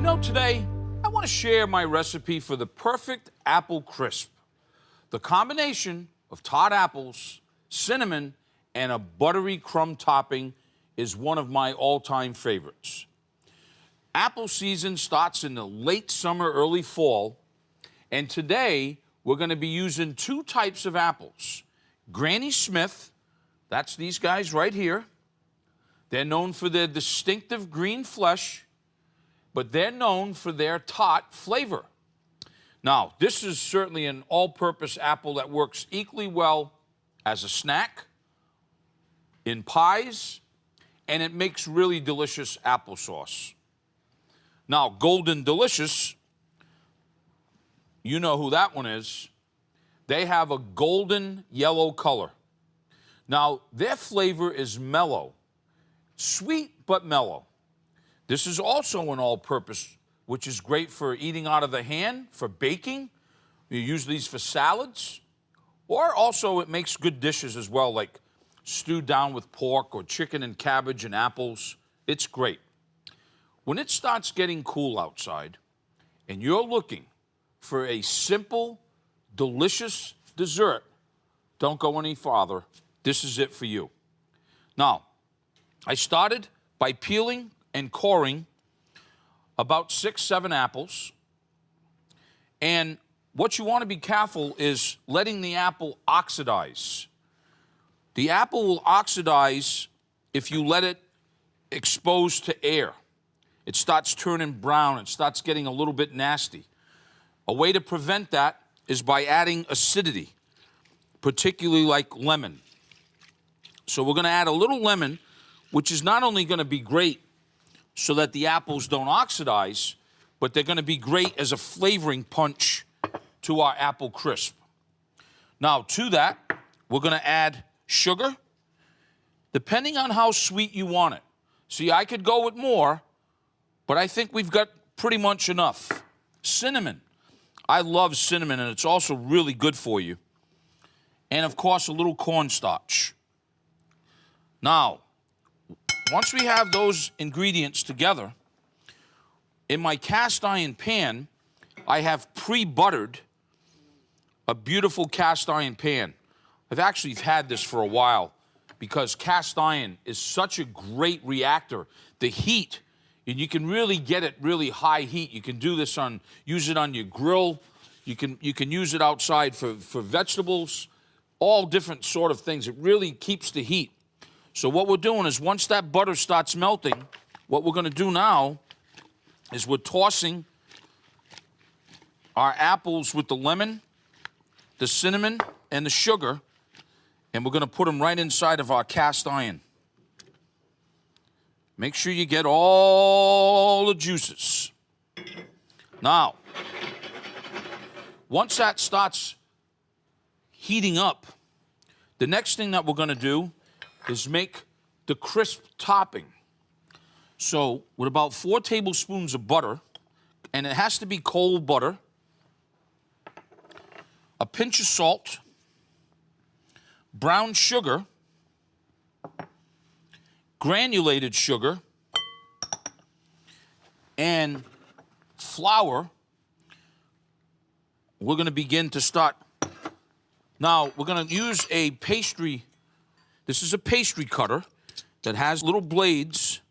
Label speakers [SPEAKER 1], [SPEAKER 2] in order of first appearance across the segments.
[SPEAKER 1] Today, I want to share my recipe for the perfect apple crisp. The combination of tart apples, cinnamon, and a buttery crumb topping is one of my all-time favorites. Apple season starts in the late summer, early fall, and today we're going to be using two types of apples. Granny Smith, that's these guys right here. They're known for their distinctive green flesh, but they're known for their tart flavor. Now, this is certainly an all-purpose apple that works equally well as a snack, in pies, and it makes really delicious applesauce. Now, Golden Delicious, you know who that one is. They have a golden yellow color. Now, their flavor is mellow, sweet but mellow. This is also an all-purpose, which is great for eating out of the hand, for baking. You use these for salads. Or also it makes good dishes as well, like stewed down with pork or chicken and cabbage and apples. It's great. When it starts getting cool outside and you're looking for a simple, delicious dessert, don't go any farther. This is it for you. Now, I started by peeling and coring about 6-7 apples. And what you want to be careful is letting the apple oxidize. The apple will oxidize if you let it expose to air. It starts turning brown. It starts getting a little bit nasty. A way to prevent that is by adding acidity, particularly like lemon. So we're going to add a little lemon, which is not only going to be great so that the apples don't oxidize, but they're going to be great as a flavoring punch to our apple crisp. Now, to that, we're going to add sugar, depending on how sweet you want it. See, I could go with more, but I think we've got pretty much enough. Cinnamon. I love cinnamon, and it's also really good for you. And, of course, a little cornstarch. Now, once we have those ingredients together, in my cast iron pan, I have pre-buttered a beautiful cast iron pan. I've actually had this for a while because cast iron is such a great reactor. The heat, and you can really get it really high heat. You can do this use it on your grill. You can use it outside for vegetables, all different sort of things. It really keeps the heat. So what we're doing is once that butter starts melting, what we're going to do now is we're tossing our apples with the lemon, the cinnamon, and the sugar, and we're going to put them right inside of our cast iron. Make sure you get all the juices. Now, once that starts heating up, the next thing that we're going to do is make the crisp topping. So with about 4 tablespoons of butter, and it has to be cold butter, a pinch of salt, brown sugar, granulated sugar, and flour, we're going to begin to start. Now, we're going to use a pastry. This is a pastry cutter that has little blades.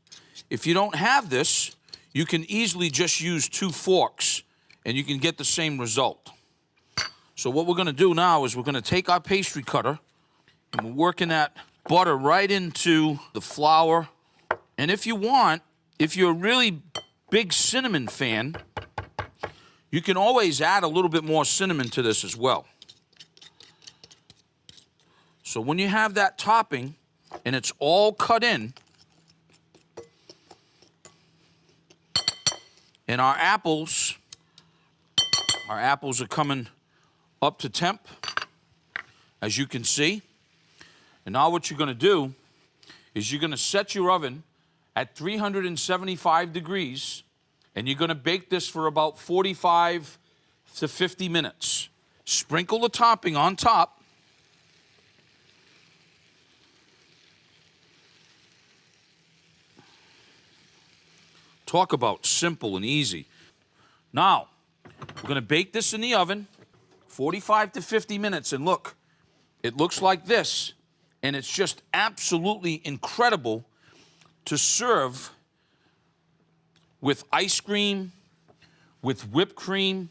[SPEAKER 1] If you don't have this, you can easily just use 2 forks, and you can get the same result. So what we're going to do now is we're going to take our pastry cutter, and we're working that butter right into the flour. And if you want, if you're a really big cinnamon fan, you can always add a little bit more cinnamon to this as well. So when you have that topping and it's all cut in, and our apples are coming up to temp, as you can see. And now what you're going to do is you're going to set your oven at 375 degrees, and you're going to bake this for about 45 to 50 minutes. Sprinkle the topping on top. Talk about simple and easy. Now, we're gonna bake this in the oven, 45 to 50 minutes, and look, it looks like this, and it's just absolutely incredible to serve with ice cream, with whipped cream,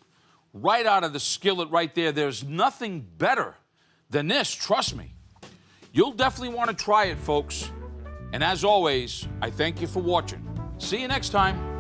[SPEAKER 1] right out of the skillet right there. There's nothing better than this, trust me. You'll definitely want to try it, folks. And as always, I thank you for watching. See you next time.